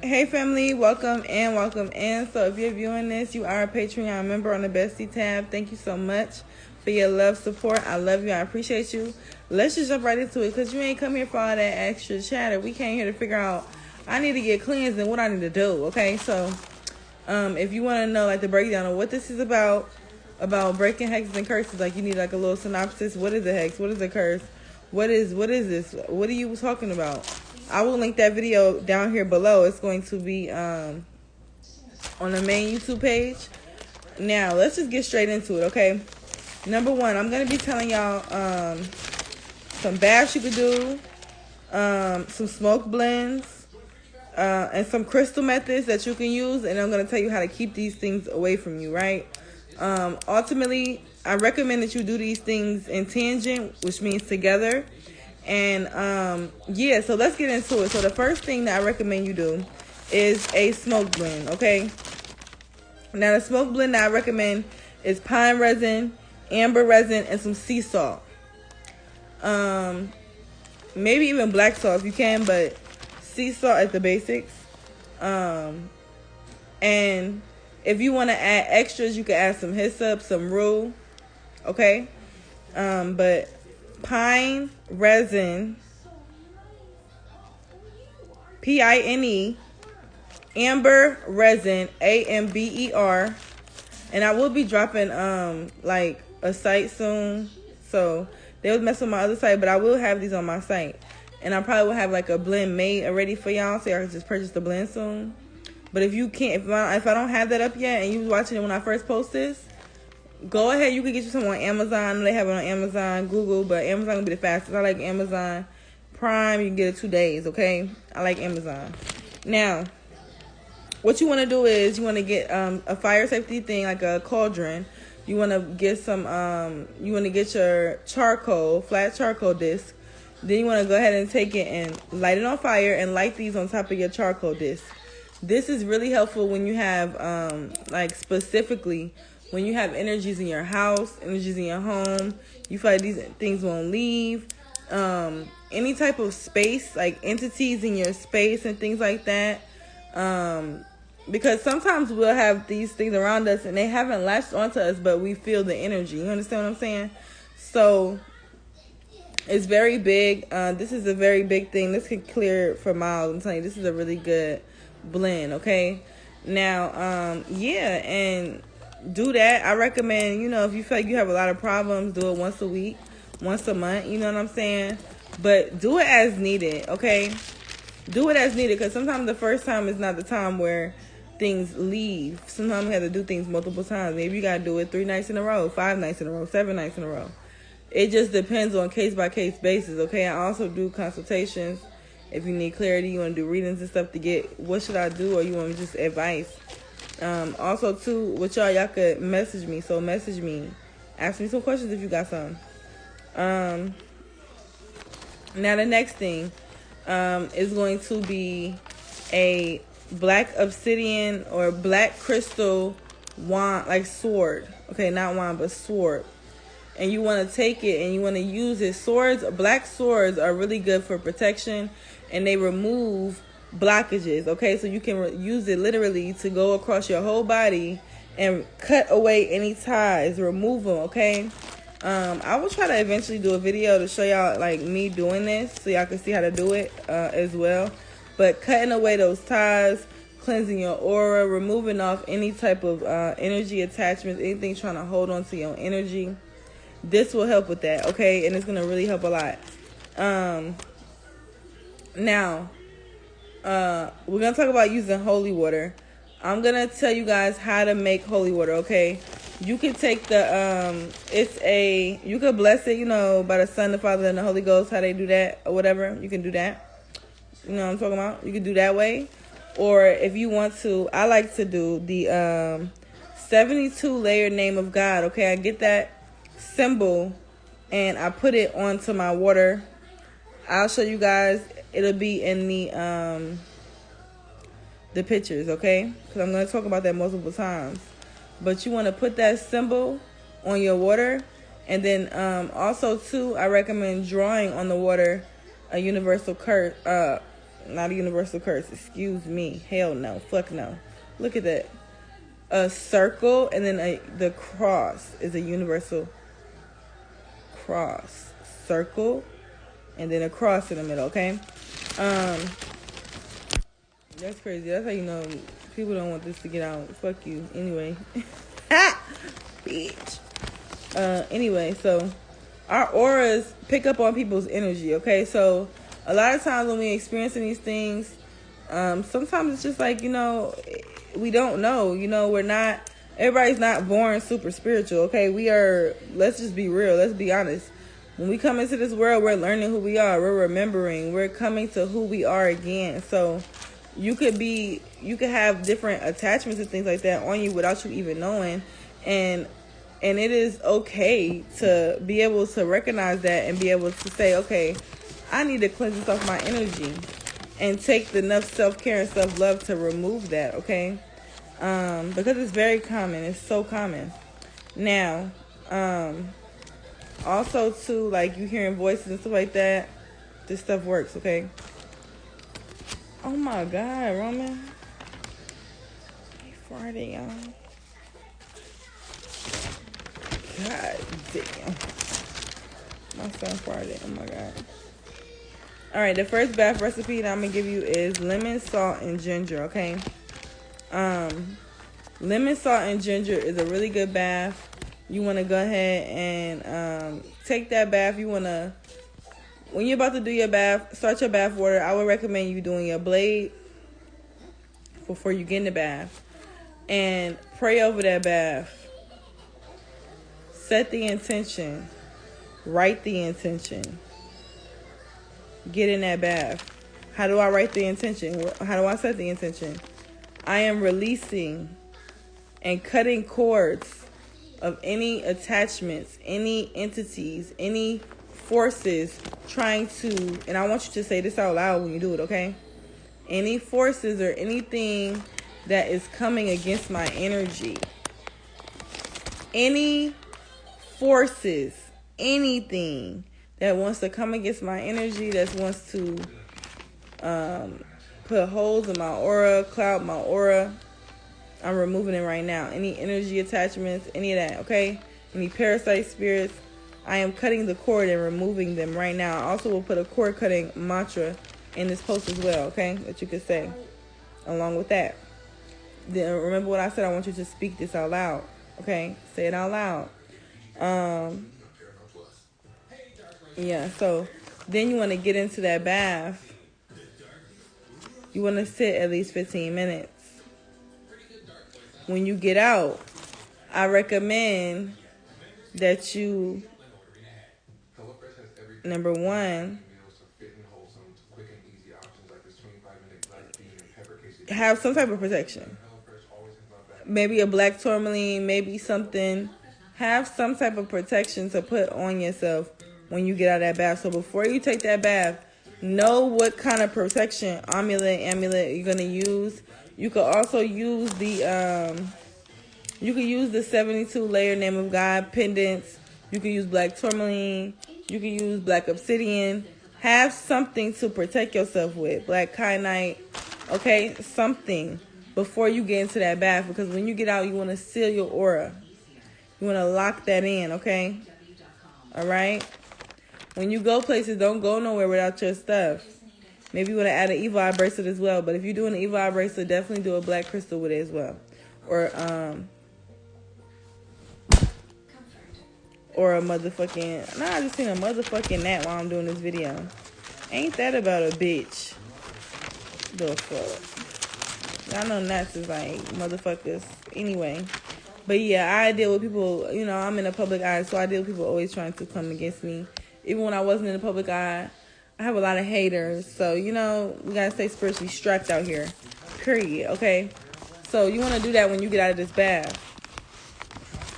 Hey family, welcome in. So if you're viewing this, you are a Patreon member on the Bestie tab. Thank you so much for your love, support. I love you. I appreciate you. Let's just jump right into it because you ain't come here for all that extra chatter. We came here to figure out I need to get cleansed and what I need to do. Okay, so if you want to know like the breakdown of what this is about breaking hexes and curses, like you need like a little synopsis. What is a hex? What is a curse? What is this? What are you talking about? I will link that video down here below. It's going to be on the main YouTube page. Now, let's just get straight into it, okay? Number one, I'm going to be telling y'all some baths you could do, some smoke blends, and some crystal methods that you can use. And I'm going to tell you how to keep these things away from you, right? Ultimately, I recommend that you do these things in tangent, which means together. And yeah, so let's get into it. So the first thing that I recommend you do is a smoke blend, okay? Now the smoke blend that I recommend is pine resin, amber resin, and some sea salt. Maybe even black salt if you can, but sea salt is the basics. And if you want to add extras, you can add some hyssop, some rue, okay? But pine resin, Pine, amber resin, Amber, and I will be dropping like a site soon, so they was messing with my other site, but I will have these on my site, and I probably will have like a blend made already for y'all, so y'all can just purchase the blend soon. But if you can't, if I don't have that up yet, and you was watching it when I first post this, go ahead, you can get you some on Amazon. They have it on Amazon, Google, but Amazon will be the fastest. I like Amazon Prime. You can get it 2 days, okay? I like Amazon. Now, what you want to do is you want to get a fire safety thing, like a cauldron. You want to get some, you want to get your charcoal, flat charcoal disc. Then you want to go ahead and take it and light it on fire and light these on top of your charcoal disc. This is really helpful when you have, like specifically, when you have energies in your house, energies in your home, you feel like these things won't leave. Any type of space, like entities in your space and things like that. Because sometimes we'll have these things around us and they haven't latched onto us, but we feel the energy. You understand what I'm saying? So it's very big. This is a very big thing. This can clear for miles. I'm telling you, this is a really good blend, okay? Now, yeah, and do that. I recommend, you know, if you feel like you have a lot of problems, do it once a week, once a month, you know what I'm saying? But do it as needed, okay? Do it as needed, because sometimes the first time is not the time where things leave. Sometimes we have to do things multiple times. Maybe you got to do it 3 nights in a row, 5 nights in a row, 7 nights in a row. It just depends on case-by-case basis, okay? I also do consultations. If you need clarity, you want to do readings and stuff to get what should I do, or you want just advice. Also too, with y'all could message me. So message me, ask me some questions if you got some. Now the next thing is going to be a black obsidian or black crystal wand, like sword. Okay, not wand, but sword. And you want to take it and you want to use it. Black swords are really good for protection, and they remove blockages, okay? So you can use it literally to go across your whole body and cut away any ties, remove them, okay? I will try to eventually do a video to show y'all like me doing this so y'all can see how to do it as well. But cutting away those ties, cleansing your aura, removing off any type of energy attachments, anything trying to hold on to your energy, this will help with that, okay? And it's going to really help a lot. Now, we're going to talk about using holy water. I'm going to tell you guys how to make holy water, okay? You can take the, you could bless it, you know, by the Son, the Father, and the Holy Ghost, how they do that or whatever. You can do that. You know what I'm talking about? You can do that way. Or if you want to, I like to do the 72 layer name of God, okay? I get that symbol and I put it onto my water. I'll show you guys. It'll be in the pictures, okay? Because I'm going to talk about that multiple times. But you want to put that symbol on your water. And then also, too, I recommend drawing on the water a universal curse, Not a universal curse. Excuse me. Hell no. Fuck no. Look at that. A circle and then the cross is a universal cross. Circle and then a cross in the middle, okay? That's crazy. That's how you know people don't want this to get out. Fuck you. Anyway. Bitch. Anyway, so our auras pick up on people's energy, okay? So a lot of times when we experiencing these things, sometimes it's just like, we don't know. Everybody's not born super spiritual, okay? Let's just be real. Let's be honest. When we come into this world, we're learning who we are. We're remembering. We're coming to who we are again. So you could have different attachments and things like that on you without you even knowing. And it is okay to be able to recognize that and be able to say, okay, I need to cleanse this off my energy and take enough self-care and self-love to remove that, okay? Because it's very common. It's so common. Now, also, too, like you hearing voices and stuff like that, this stuff works, okay? Oh, my God, Roman. Hey, Friday, y'all. God damn. My son Friday. Oh, my God. All right, the first bath recipe that I'm going to give you is lemon, salt, and ginger, okay? Lemon, salt, and ginger is a really good bath. You want to go ahead and take that bath. When you're about to do your bath, start your bath water. I would recommend you doing your blade before you get in the bath. And pray over that bath. Set the intention. Write the intention. Get in that bath. How do I write the intention? How do I set the intention? I am releasing and cutting cords of any attachments, any entities, any forces trying to, and I want you to say this out loud when you do it, okay? Any forces or anything that is coming against my energy. Any forces, anything that wants to come against my energy, that wants to put holes in my aura, cloud my aura, I'm removing it right now. Any energy attachments, any of that, okay? Any parasite spirits, I am cutting the cord and removing them right now. I also will put a cord cutting mantra in this post as well, okay? That you could say along with that. Then remember what I said, I want you to speak this out loud, okay? Say it out loud. Yeah, so then you want to get into that bath. You want to sit at least 15 minutes. When you get out, I recommend that you, number one, have some type of protection. Maybe a black tourmaline, maybe something. Have some type of protection to put on yourself when you get out of that bath. So before you take that bath, know what kind of protection amulet you're going to use. You could also use the 72 layer name of God pendants. You can use black tourmaline. You can use black obsidian. Have something to protect yourself with. Black kyanite. Okay, something before you get into that bath, because when you get out, you want to seal your aura. You want to lock that in, okay? All right? When you go places, don't go nowhere without your stuff. Maybe you want to add an evil eye bracelet as well. But if you're doing an evil eye bracelet, definitely do a black crystal with it as well. Or a motherfucking... Nah, I just seen a motherfucking gnat while I'm doing this video. Ain't that about a bitch? The fuck? Y'all know gnats is like motherfuckers. Anyway. But yeah, I deal with people... I'm in the public eye, so I deal with people always trying to come against me. Even when I wasn't in the public eye, I have a lot of haters. So, we got to stay spiritually strapped out here. Period. Okay? So, you want to do that when you get out of this bath.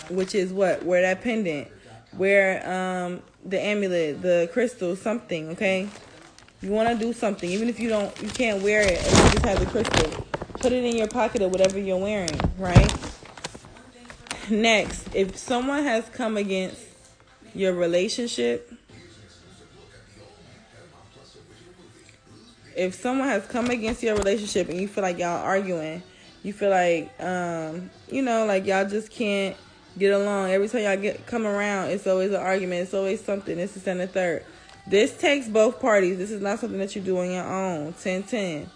Which is what? Wear that pendant. Wear the amulet, the crystal, something. Okay? You want to do something. Even if you can't wear it and you just have the crystal. Put it in your pocket or whatever you're wearing. Right? Next, if someone has come against your relationship... if someone has come against your relationship and you feel like y'all arguing, you feel like, like y'all just can't get along. Every time y'all come around, it's always an argument. It's always something. This is and the third. This takes both parties. This is not something that you do on your own. 10-10.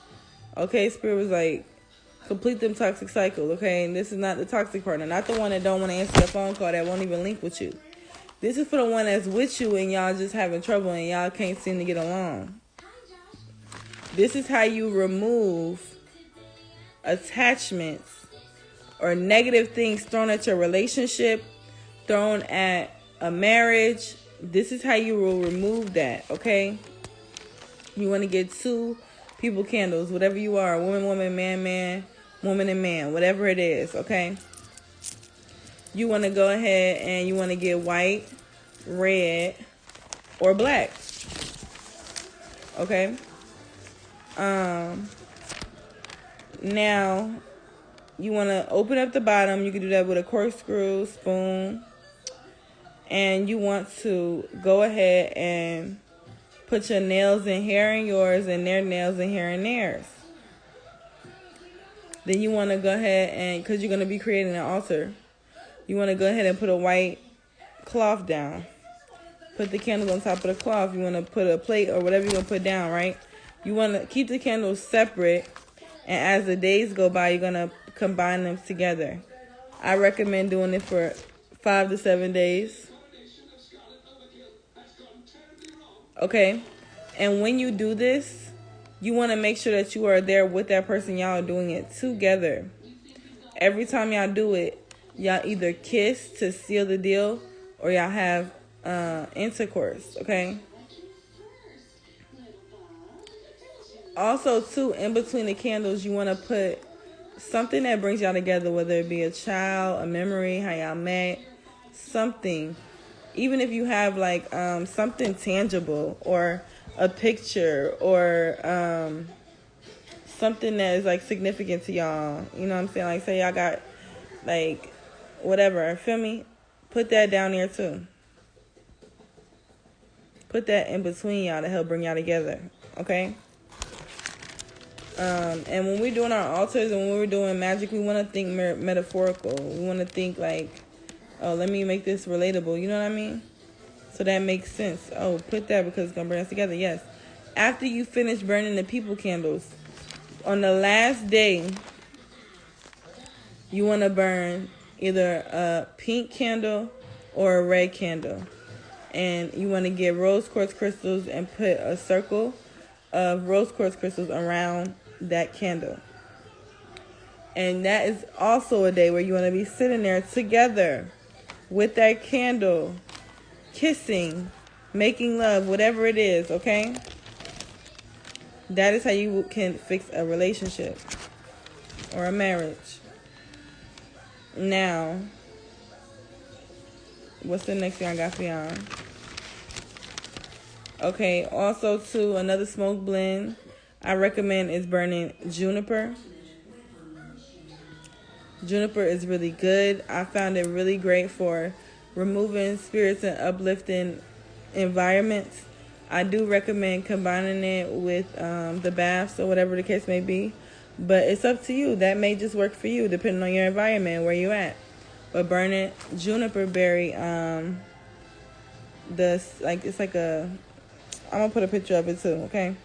Okay, Spirit was like, complete them toxic cycles, okay? And this is not the toxic partner. Not the one that don't want to answer the phone call, that won't even link with you. This is for the one that's with you and y'all just having trouble and y'all can't seem to get along. This is how you remove attachments or negative things thrown at your relationship, thrown at a marriage. This is how you will remove that, okay? You want to get 2 people candles, whatever you are, woman, man, woman and man, whatever it is, okay? You want to go ahead and you want to get white, red, or black, okay? Now, you want to open up the bottom. You can do that with a corkscrew, spoon. And you want to go ahead and put your nails and hair in yours and their nails and hair in theirs. Then you want to go ahead and, because you're going to be creating an altar, you want to go ahead and put a white cloth down. Put the candles on top of the cloth. You want to put a plate or whatever you're going to put down, right? You want to keep the candles separate. And as the days go by, you're going to combine them together. I recommend doing it for 5 to 7 days. Okay? And when you do this, you want to make sure that you are there with that person. Y'all are doing it together. Every time y'all do it, y'all either kiss to seal the deal or y'all have intercourse, okay? Also, too, in between the candles, you want to put something that brings y'all together, whether it be a child, a memory, how y'all met, something. Even if you have, like, something tangible or a picture or something that is, like, significant to y'all. You know what I'm saying? Like, say y'all got, like, whatever. Feel me? Put that down there, too. Put that in between y'all to help bring y'all together, okay? And when we're doing our altars and when we're doing magic, we want to think metaphorical. We want to think like, oh, let me make this relatable. You know what I mean? So that makes sense. Oh, put that because it's going to bring us together. Yes. After you finish burning the people candles, on the last day, you want to burn either a pink candle or a red candle. And you want to get rose quartz crystals and put a circle of rose quartz crystals around that candle. And that is also a day where you want to be sitting there together with that candle, kissing, making love, whatever it is, okay? That is how you can fix a relationship or a marriage. Now, what's the next thing I got for y'all? Okay, also too, another smoke blend I recommend is burning juniper. Juniper is really good. I found it really great for removing spirits and uplifting environments. I do recommend combining it with the baths or whatever the case may be. But it's up to you. That may just work for you depending on your environment, where you at. But burning juniper berry, it's like a, I'm going to put a picture of it too, okay?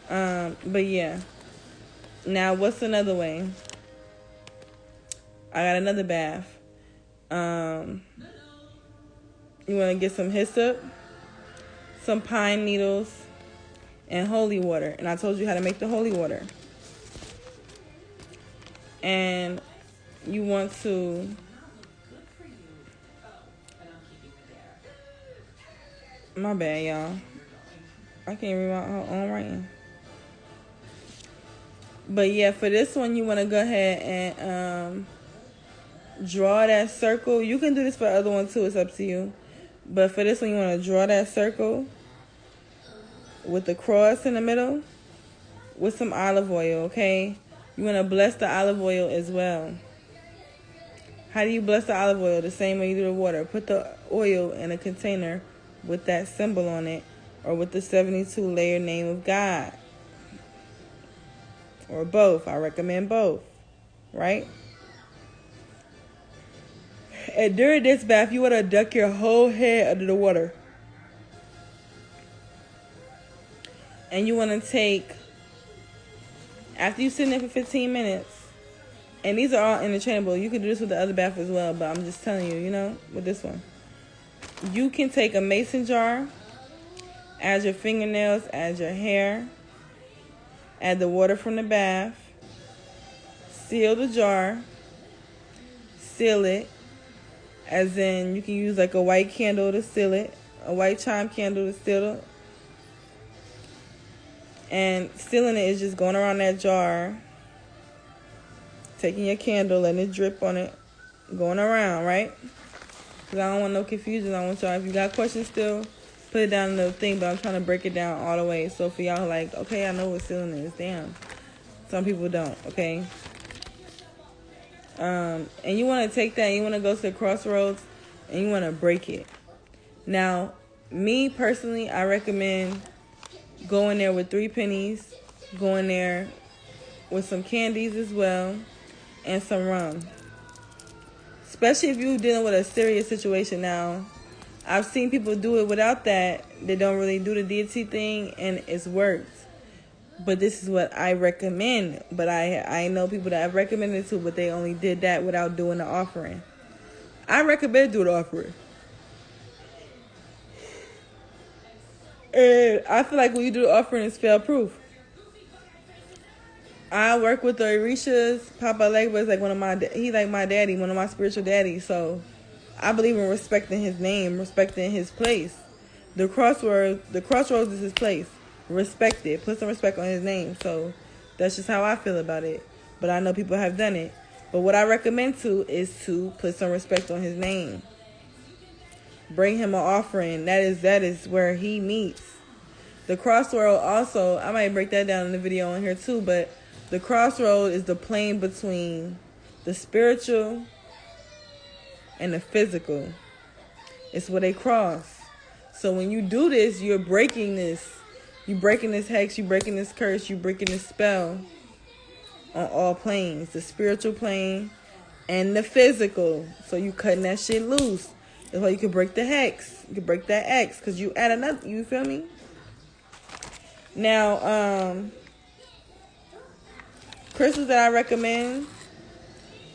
But yeah. Now, what's another way? I got another bath. You want to get some hyssop, some pine needles, and holy water. And I told you how to make the holy water. And you want to my bad, y'all. I can't read my own writing. But yeah, for this one, you want to go ahead and draw that circle. You can do this for the other one too. It's up to you. But for this one, you want to draw that circle with the cross in the middle with some olive oil, okay? You want to bless the olive oil as well. How do you bless the olive oil? The same way you do the water. Put the oil in a container with that symbol on it or with the 72-layer name of God. or both. I recommend both, right? And during this bath, you want to duck your whole head under the water. And you want to take, after you sit in there for 15 minutes, and these are all interchangeable. You can do this with the other bath as well, but I'm just telling you, with this one. You can take a mason jar, add your fingernails, add your hair, add the water from the bath, seal the jar, seal it, as in you can use like a white candle to seal it, a white chime candle to seal it. And sealing it is just going around that jar, taking your candle, letting it drip on it, going around, right? Because I don't want no confusion. I want y'all, if you got questions still, put it down in the thing, but I'm trying to break it down all the way. So for y'all like, okay, I know what sealing is. Damn. Some people don't, okay? And you want to take that, you want to go to the crossroads, and you want to break it. Now, me personally, I recommend going there with 3 pennies, going there with some candies as well, and some rum. Especially if you're dealing with a serious situation now. I've seen people do it without that. They don't really do the deity thing, and it's worked. But this is what I recommend. But I know people that I've recommended to, but they only did that without doing the offering. I recommend doing the offering. And I feel like when you do the offering, it's fail-proof. I work with the Orishas. Papa Legba is like he's like my daddy, one of my spiritual daddies. So I believe in respecting his name, respecting his place. The crossroads is his place. Respect it. Put some respect on his name. So that's just how I feel about it. But I know people have done it. But what I recommend is to put some respect on his name. Bring him an offering. That is where he meets. The crossroad also, I might break that down in the video on here too, but the crossroad is the plane between the spiritual and the physical. It's where they cross. So when you do this, you're breaking this. You're breaking this hex, you're breaking this curse, you're breaking this spell on all planes. The spiritual plane and the physical. So you cutting that shit loose. That's why you can break the hex. You can break that X because you add another, you feel me? Now, crystals that I recommend,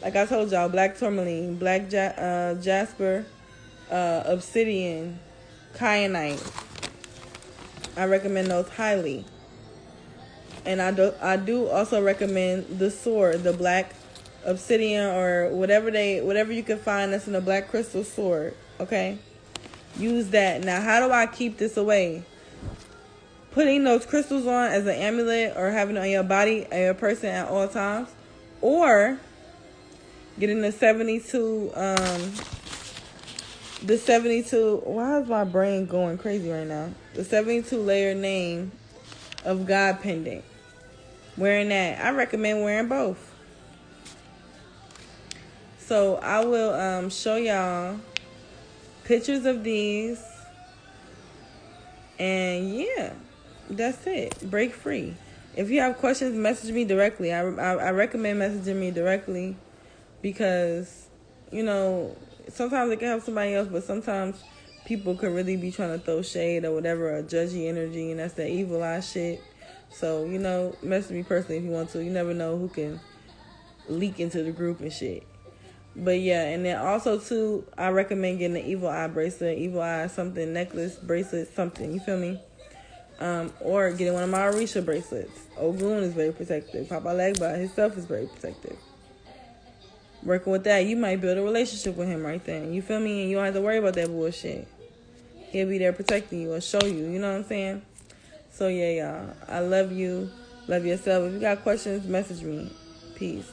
like I told y'all, black tourmaline, black jasper, obsidian, kyanite. I recommend those highly. And I do also recommend the sword, the black obsidian or whatever you can find that's in a black crystal sword. Okay? Use that. Now, how do I keep this away? Putting those crystals on as an amulet or having it on your body and your person at all times. Or getting the 72, why is my brain going crazy right now? The 72 layer name of God pendant. Wearing that. I recommend wearing both. So I will show y'all pictures of these. And yeah, that's it. Break free. If you have questions, message me directly. I recommend messaging me directly because, sometimes it can help somebody else, but sometimes people could really be trying to throw shade or whatever, or judgy energy, and that's that evil eye shit. So, message me personally if you want to. You never know who can leak into the group and shit. But yeah, and then also too, I recommend getting an evil eye bracelet, evil eye something, necklace, bracelet, something. You feel me? Or getting one of my Orisha bracelets. Ogun is very protective. Papa Legba himself is very protective. Working with that, you might build a relationship with him right then. You feel me? And you don't have to worry about that bullshit. He'll be there protecting you or show you. You know what I'm saying? So yeah, y'all. I love you. Love yourself. If you got questions, message me. Peace.